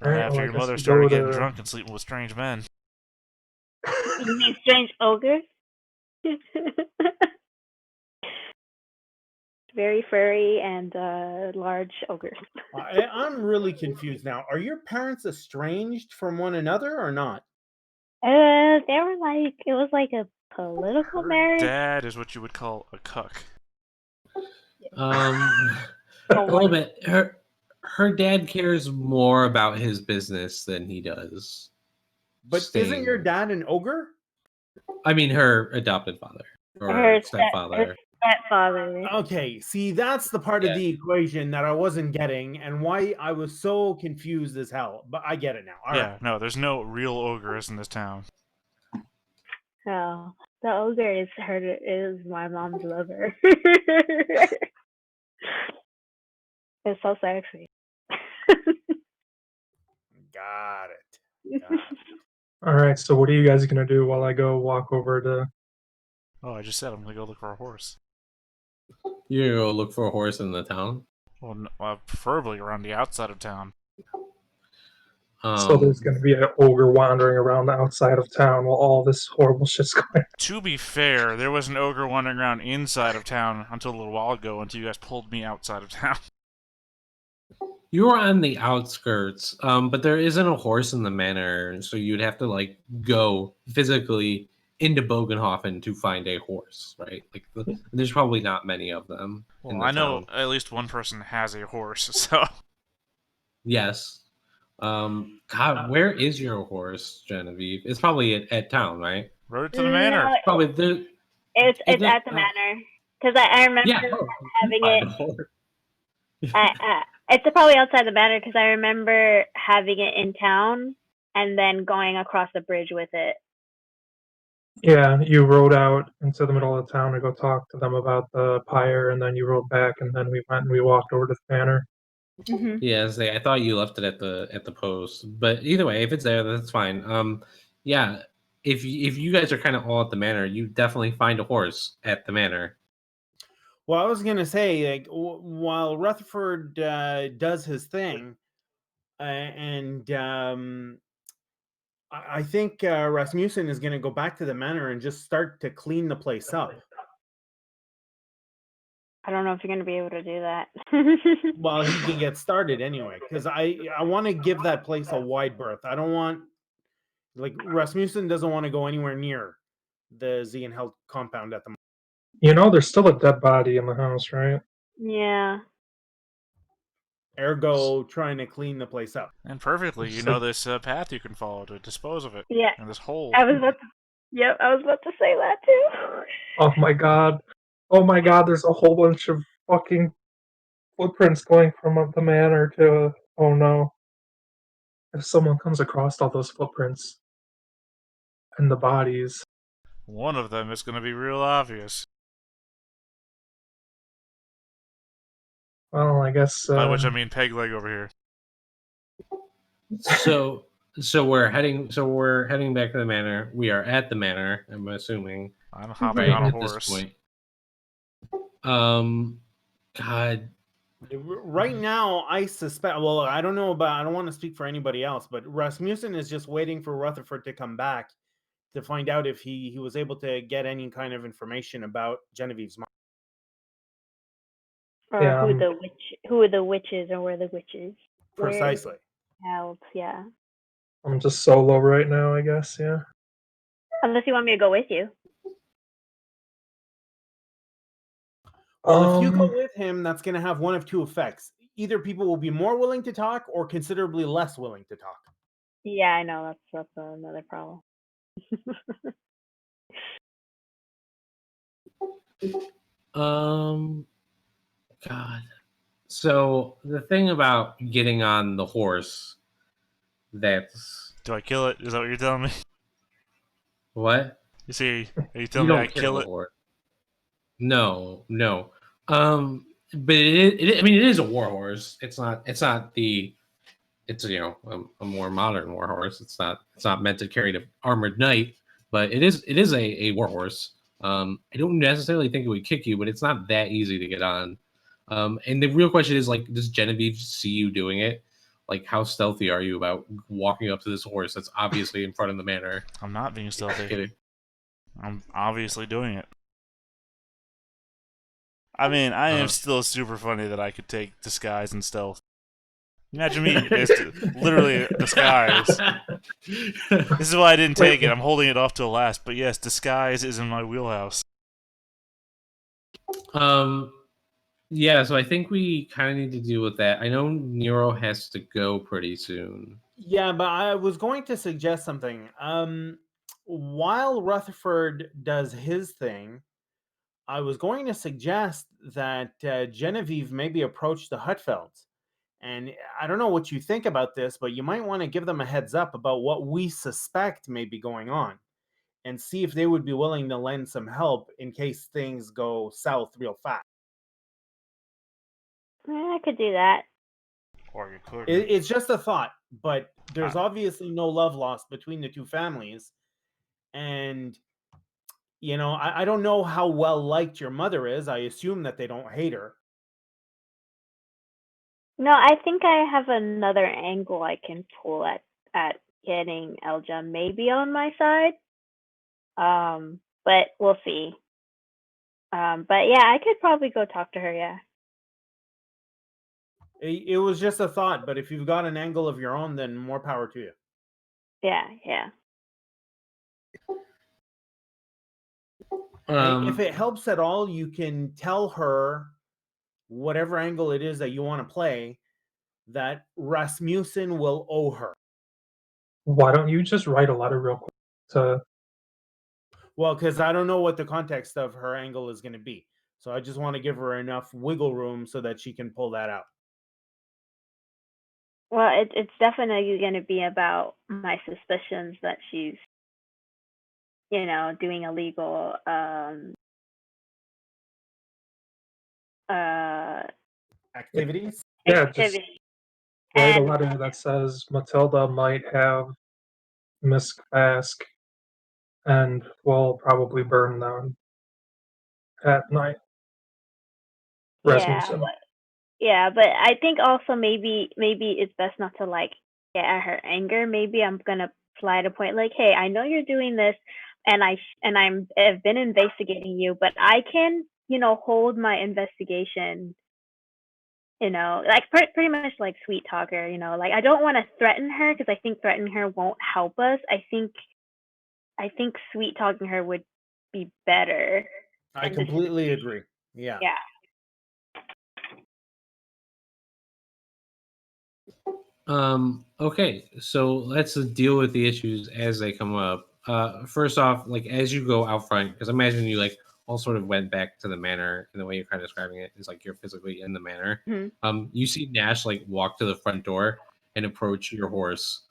Speaker 4: Not
Speaker 1: Alright,
Speaker 4: after
Speaker 1: well, I
Speaker 4: your
Speaker 1: guess
Speaker 4: mother
Speaker 1: we
Speaker 4: started
Speaker 1: go
Speaker 4: getting
Speaker 1: to...
Speaker 4: drunk and sleeping with strange men.
Speaker 2: You mean strange ogres? Very furry and large ogres.
Speaker 5: I'm really confused now. Are your parents estranged from one another or not?
Speaker 2: They were like, it was like a political
Speaker 4: Her
Speaker 2: marriage.
Speaker 4: dad is what you would call a cuck.
Speaker 3: A little bit. Her dad cares more about his business than he does.
Speaker 5: But isn't
Speaker 3: staying-
Speaker 5: your dad an ogre?
Speaker 3: I mean, her adopted father or
Speaker 2: Her
Speaker 3: stepfather.
Speaker 2: stepfather.
Speaker 5: Okay, see, that's the part of
Speaker 3: Yeah.
Speaker 5: the equation that I wasn't getting and why I was so confused as hell. But I get it now. All
Speaker 4: Yeah,
Speaker 5: right.
Speaker 4: no, there's no real ogres in this town.
Speaker 2: Oh, the ogre is my mom's lover. It's so sexy.
Speaker 5: Got it. Got it.
Speaker 1: Alright, so what are you guys gonna do while I go walk over to...
Speaker 4: Oh, I just said I'm gonna go look for a horse.
Speaker 3: You're gonna go look for a horse in the town.
Speaker 4: Well, preferably around the outside of town.
Speaker 1: So there's gonna be an ogre wandering around the outside of town while all this horrible shit's going on.
Speaker 4: To be fair, there was an ogre wandering around inside of town until a little while ago, until you guys pulled me outside of town.
Speaker 3: You were on the outskirts, but there isn't a horse in the manor, so you'd have to like go physically into Bogenhofen to find a horse, right? Like, there's probably not many of them in
Speaker 4: Well,
Speaker 3: the
Speaker 4: I know
Speaker 3: town.
Speaker 4: at least one person has a horse, so...
Speaker 3: Yes. God, where is your horse, Genevieve? It's probably at town, right?
Speaker 4: Rode it to the manor.
Speaker 2: No,
Speaker 3: Probably there.
Speaker 2: it's
Speaker 3: Is it-
Speaker 2: at the manor because I remember
Speaker 3: Yeah.
Speaker 2: having
Speaker 3: find
Speaker 2: it.
Speaker 3: a horse.
Speaker 2: It's probably outside the manor because I remember having it in town and then going across the bridge with it.
Speaker 1: Yeah, you rode out into the middle of town to go talk to them about the pyre, and then you rode back, and then we went and we walked over to the manor.
Speaker 2: Mm-hmm.
Speaker 3: Yeah, I thought you left it at the post, but either way, if it's there, that's fine. Yeah, if you guys are kind of all at the manor, you definitely find a horse at the manor.
Speaker 5: Well, I was gonna say, like, while Rutherford does his thing, and I think Rasmussen is gonna go back to the manor and just start to clean the place up.
Speaker 2: I don't know if you're going to be able to do that.
Speaker 5: Well, he can get started anyway, because I want to give that place a wide berth. I don't want, like, Rasmussen doesn't want to go anywhere near the Zehenheld compound at the moment.
Speaker 1: You know, there's still a dead body in the house, right?
Speaker 2: Yeah.
Speaker 5: Ergo, trying to clean the place up.
Speaker 4: And perfectly, you know this path you can follow to dispose of it.
Speaker 2: Yeah.
Speaker 4: And this hole.
Speaker 2: I was about to say that too.
Speaker 1: Oh my god. Oh my god, there's a whole bunch of fucking footprints going from the manor to... Oh no. If someone comes across all those footprints and the bodies...
Speaker 4: One of them is going to be real obvious.
Speaker 1: Well, I guess...
Speaker 4: By which I mean peg leg over here.
Speaker 3: So we're heading back to the manor. We are at the manor, I'm assuming.
Speaker 4: I'm hopping
Speaker 3: Right
Speaker 4: on a
Speaker 3: at
Speaker 4: horse.
Speaker 3: this point. God.
Speaker 5: Right now, I suspect. Well, I don't know about. I don't want to speak for anybody else, but Rasmussen is just waiting for Rutherford to come back to find out if he was able to get any kind of information about Genevieve's mom.
Speaker 2: Or
Speaker 1: Yeah,
Speaker 2: who are the witches or where the witches?
Speaker 5: Precisely.
Speaker 2: Held, yeah.
Speaker 1: I'm just solo right now, I guess, yeah.
Speaker 2: Unless you want me to go with you.
Speaker 5: Well, if you go with him, that's going to have one of two effects. Either people will be more willing to talk or considerably less willing to talk.
Speaker 2: Yeah, I know. That's another problem.
Speaker 3: God. So the thing about getting on the horse, that's
Speaker 4: Do I kill it? Is that what you're telling me?
Speaker 3: what?
Speaker 4: You see, are you
Speaker 3: You
Speaker 4: telling me I
Speaker 3: don't
Speaker 4: kill
Speaker 3: the
Speaker 4: it?
Speaker 3: horse. No. but I mean, it is a war horse. It's not. It's not the. It's a more modern war horse. It's not meant to carry the armored knight, but it is a war horse. I don't necessarily think it would kick you, but it's not that easy to get on. And the real question is like, does Genevieve see you doing it? Like, how stealthy are you about walking up to this horse that's obviously in front of the manor?
Speaker 4: I'm not being stealthy. I'm obviously doing it. I mean, I am still super funny that I could take disguise and stealth. Imagine me, literally disguise. This is why I didn't take it. I'm holding it off till last. But yes, disguise is in my wheelhouse.
Speaker 3: Yeah, so I think we kind of need to deal with that. I know Nero has to go pretty soon.
Speaker 5: Yeah, but I was going to suggest something. While Rutherford does his thing, I was going to suggest that Genevieve maybe approach the Hutfelds. And I don't know what you think about this, but you might want to give them a heads up about what we suspect may be going on and see if they would be willing to lend some help in case things go south real fast.
Speaker 2: I could do that.
Speaker 4: Or you could.
Speaker 5: It's just a thought, but there's obviously no love lost between the two families. And, I don't know how well liked your mother is. I assume that they don't hate her.
Speaker 2: No, I think I have another angle I can pull at getting Elja maybe on my side. But we'll see. But yeah, I could probably go talk to her, yeah.
Speaker 5: It was just a thought, but if you've got an angle of your own, then more power to you.
Speaker 2: Yeah.
Speaker 5: If it helps at all, you can tell her whatever angle it is that you want to play, that Rasmussen will owe her.
Speaker 1: Why don't you just write a letter real quick to...
Speaker 5: Well, because I don't know what the context of her angle is going to be. So I just want to give her enough wiggle room so that she can pull that out.
Speaker 2: Well, it's definitely going to be about my suspicions that she's, doing illegal
Speaker 5: Activities?
Speaker 1: Yeah, just
Speaker 2: activities.
Speaker 1: write a
Speaker 2: And
Speaker 1: letter that says Matilda might have Miss Bask and will probably burn them at night. Rasmussen.
Speaker 2: but I think also maybe it's best not to like get at her anger. Maybe I'm gonna slide a point like, hey, I know you're doing this, and I've been investigating you, but I can hold my investigation. Like pretty much like sweet talker. Like I don't want to threaten her because I think threatening her won't help us. I think sweet talking her would be better.
Speaker 5: I completely agree. Yeah.
Speaker 2: Yeah.
Speaker 3: Okay, so let's deal with the issues as they come up. First off, like as you go out front, because imagine you like all sort of went back to the manor, and the way you're kind of describing it is like you're physically in the manor.
Speaker 2: Mm-hmm.
Speaker 3: You see Nash like walk to the front door and approach your horse,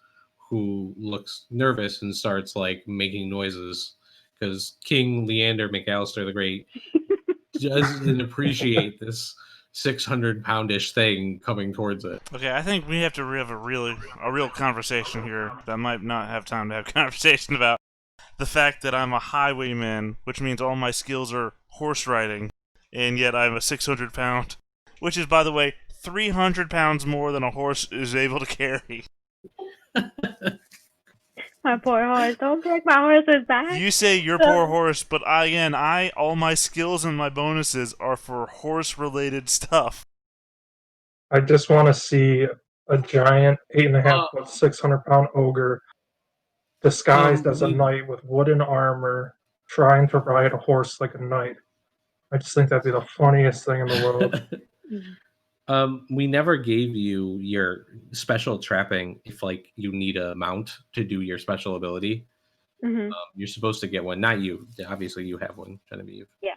Speaker 3: who looks nervous and starts like making noises because King Leander McAllister the Great doesn't appreciate this 600-poundish thing coming towards it.
Speaker 4: Okay, I think we have to have a real conversation here that I might not have time to have conversation about. The fact that I'm a highwayman, which means all my skills are horse riding, and yet I'm a 600-pound, which is, by the way, 300 pounds more than a horse is able to carry.
Speaker 2: My poor horse. Don't break my horse's back.
Speaker 4: You say your poor horse, but all my skills and my bonuses are for horse-related stuff.
Speaker 1: I just want to see a giant 8.5 foot, 600-pound ogre disguised as a knight with wooden armor, trying to ride a horse like a knight. I just think that'd be the funniest thing in the world.
Speaker 3: We never gave you your special trapping if like you need a mount to do your special ability.
Speaker 2: Mm-hmm.
Speaker 3: You're supposed to get one. Not you. Obviously, you have one, Genevieve.
Speaker 2: Yeah.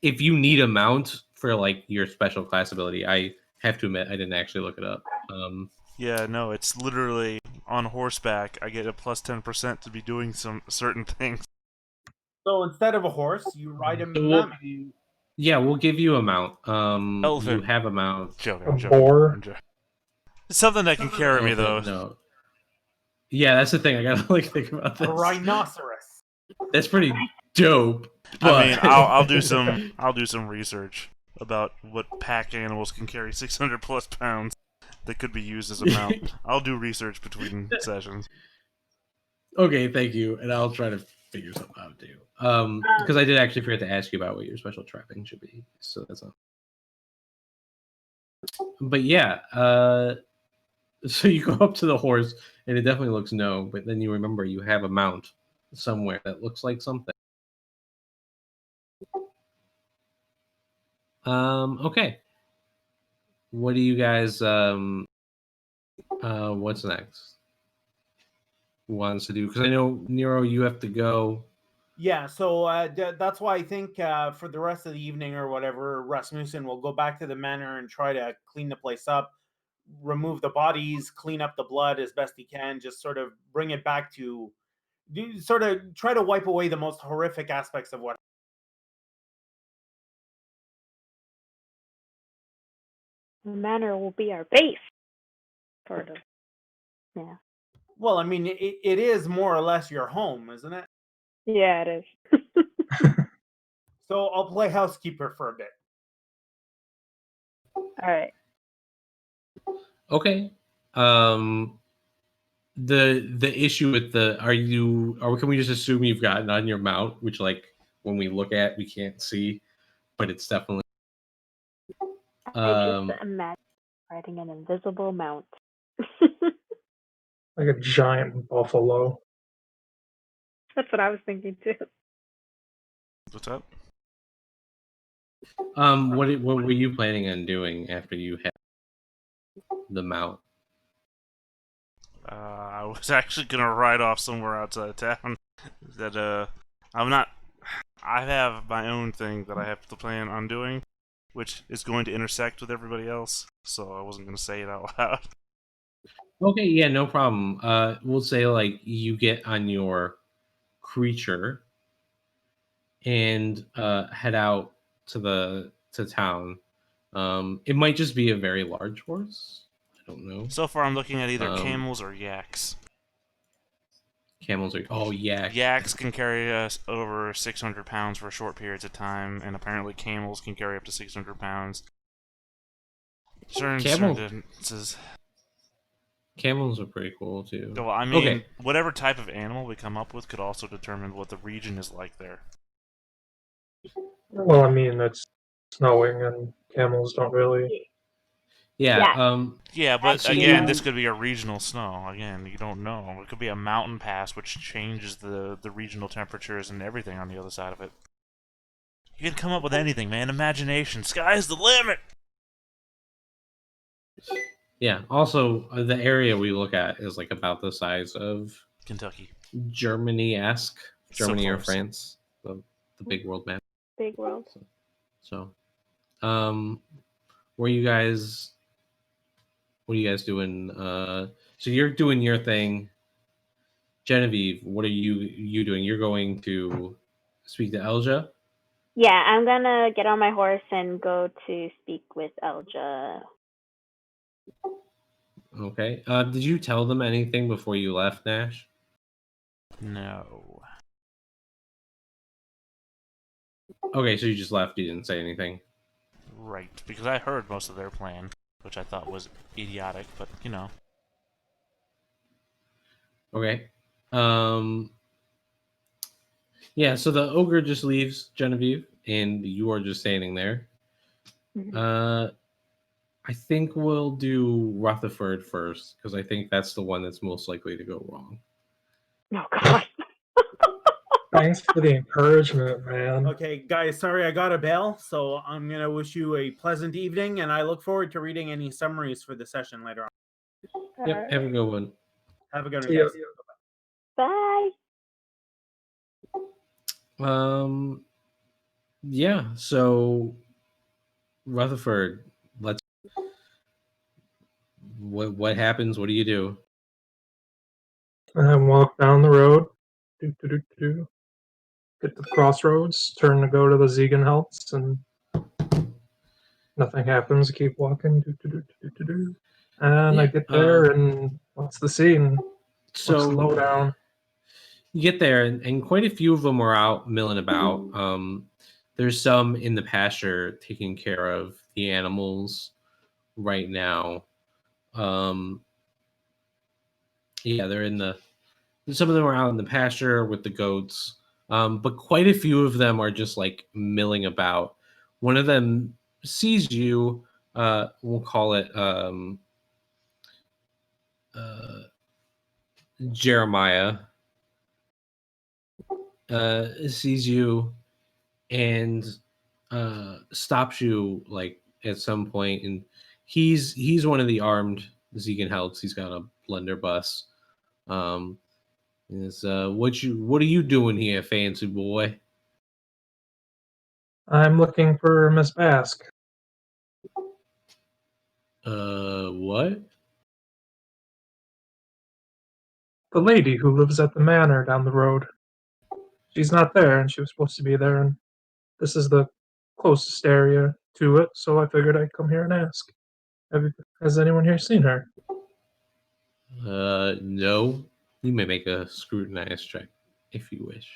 Speaker 3: If you need a mount for like your special class ability, I have to admit I didn't actually look it up.
Speaker 4: Yeah, no, it's literally on horseback. I get a plus 10% to be doing some certain things.
Speaker 5: So instead of a horse, you ride a
Speaker 3: So
Speaker 5: mammoth.
Speaker 3: Yeah, we'll give you a mount. You
Speaker 4: Elephant.
Speaker 3: have a mount.
Speaker 4: Joking,
Speaker 1: A
Speaker 4: I'm joking.
Speaker 1: boar?
Speaker 4: I'm joking. It's something that can carry me, though.
Speaker 3: No. Yeah, that's the thing. I gotta like think about
Speaker 5: A
Speaker 3: this.
Speaker 5: rhinoceros.
Speaker 3: That's pretty dope. But...
Speaker 4: I mean, I'll do some research about what pack animals can carry 600 plus pounds that could be used as a mount. I'll do research between sessions.
Speaker 3: Okay, thank you, and I'll try to figure something out too. Because I did actually forget to ask you about what your special trapping should be. So that's not. But yeah, so you go up to the horse, and it definitely looks no. But then you remember you have a mount somewhere that looks like something. Okay. What do you guys? What's next? Who wants to do? Because I know Nero, you have to go.
Speaker 5: Yeah, so that's why I think for the rest of the evening or whatever, Rasmussen will go back to the manor and try to clean the place up, remove the bodies, clean up the blood as best he can, just sort of bring it back to, sort of try to wipe away the most horrific aspects of what.
Speaker 2: The manor will be our base, sort of. Yeah.
Speaker 5: Well, I mean, it is more or less your home, isn't it?
Speaker 2: Yeah, it is.
Speaker 5: So I'll play housekeeper for a bit.
Speaker 2: All right.
Speaker 3: Okay. The issue with can we just assume you've gotten on your mount, which like when we look at we can't see, but it's definitely
Speaker 2: I just imagine riding an invisible mount.
Speaker 1: Like a giant buffalo.
Speaker 2: That's what I was thinking too.
Speaker 4: What's up?
Speaker 3: what were you planning on doing after you had the mount?
Speaker 4: I was actually gonna ride off somewhere outside of town. That I have my own thing that I have to plan on doing, which is going to intersect with everybody else. So I wasn't gonna say it out loud.
Speaker 3: Okay, yeah, no problem. We'll say like you get on your creature and head out to town. It might just be a very large horse. I don't know.
Speaker 4: So far, I'm looking at either camels or yaks.
Speaker 3: Camels are yaks.
Speaker 4: Yaks can carry us over 600 pounds for short periods of time, and apparently camels can carry up to 600 pounds.
Speaker 3: Camels are pretty cool too.
Speaker 4: Well, I mean, whatever type of animal we come up with could also determine what the region is like there.
Speaker 1: Well, I mean, it's snowing and camels don't really.
Speaker 3: Yeah.
Speaker 4: Yeah, but
Speaker 3: So
Speaker 4: again, this could be a regional snow. Again, you don't know. It could be a mountain pass, which changes the regional temperatures and everything on the other side of it. You can come up with anything, man. Imagination. Sky's the limit!
Speaker 3: Yeah. Also, the area we look at is like about the size of
Speaker 4: Kentucky.
Speaker 3: Germany-esque. Germany or
Speaker 4: close.
Speaker 3: France. The big world map.
Speaker 2: Big world.
Speaker 3: So, what are you guys doing? So you're doing your thing. Genevieve, what are you doing? You're going to speak to Elja?
Speaker 2: Yeah, I'm gonna get on my horse and go to speak with Elja.
Speaker 3: Okay. Did you tell them anything before you left, Nash?
Speaker 4: No.
Speaker 3: Okay, so you just left. You didn't say anything.
Speaker 4: Right, because I heard most of their plan, which I thought was idiotic, but, you know.
Speaker 3: Okay. Yeah, so the ogre just leaves Genevieve, and you are just standing there.
Speaker 2: Mm-hmm.
Speaker 3: I think we'll do Rutherford first, because I think that's the one that's most likely to go wrong.
Speaker 2: Oh, God.
Speaker 1: Thanks for the encouragement, man.
Speaker 5: Okay, guys, sorry I got a bail, so I'm going to wish you a pleasant evening, and I look forward to reading any summaries for the session later on.
Speaker 3: Yep, have a good one.
Speaker 5: Have a good one,
Speaker 1: See ya.
Speaker 5: guys.
Speaker 2: Bye.
Speaker 3: Yeah, so Rutherford, what happens? What do you do?
Speaker 1: And I walk down the road. Get to the crossroads. Turn to go to the Ziegenhelts and Nothing happens. Keep walking. And I
Speaker 3: Yeah,
Speaker 1: get there, and what's the scene? What's the
Speaker 3: so
Speaker 1: lowdown?
Speaker 3: you get there, and quite a few of them are out milling about. There's some in the pasture taking care of the animals right now. Yeah, they're in the. Some of them are out in the pasture with the goats, but quite a few of them are just like milling about. One of them sees you. We'll call it uh, Jeremiah. Sees you and stops you like at some point, and he's one of the armed Zegan helps. He's got a blunderbuss. Is what are you doing here, fancy boy?
Speaker 1: I'm looking for Miss Bask,
Speaker 3: What?
Speaker 1: the lady who lives at the manor down the road. She's not there, and she was supposed to be there, and this is the closest area to it, so I figured I'd come here and ask. Has anyone here seen her?
Speaker 3: No. You may make a scrutinize check if you wish.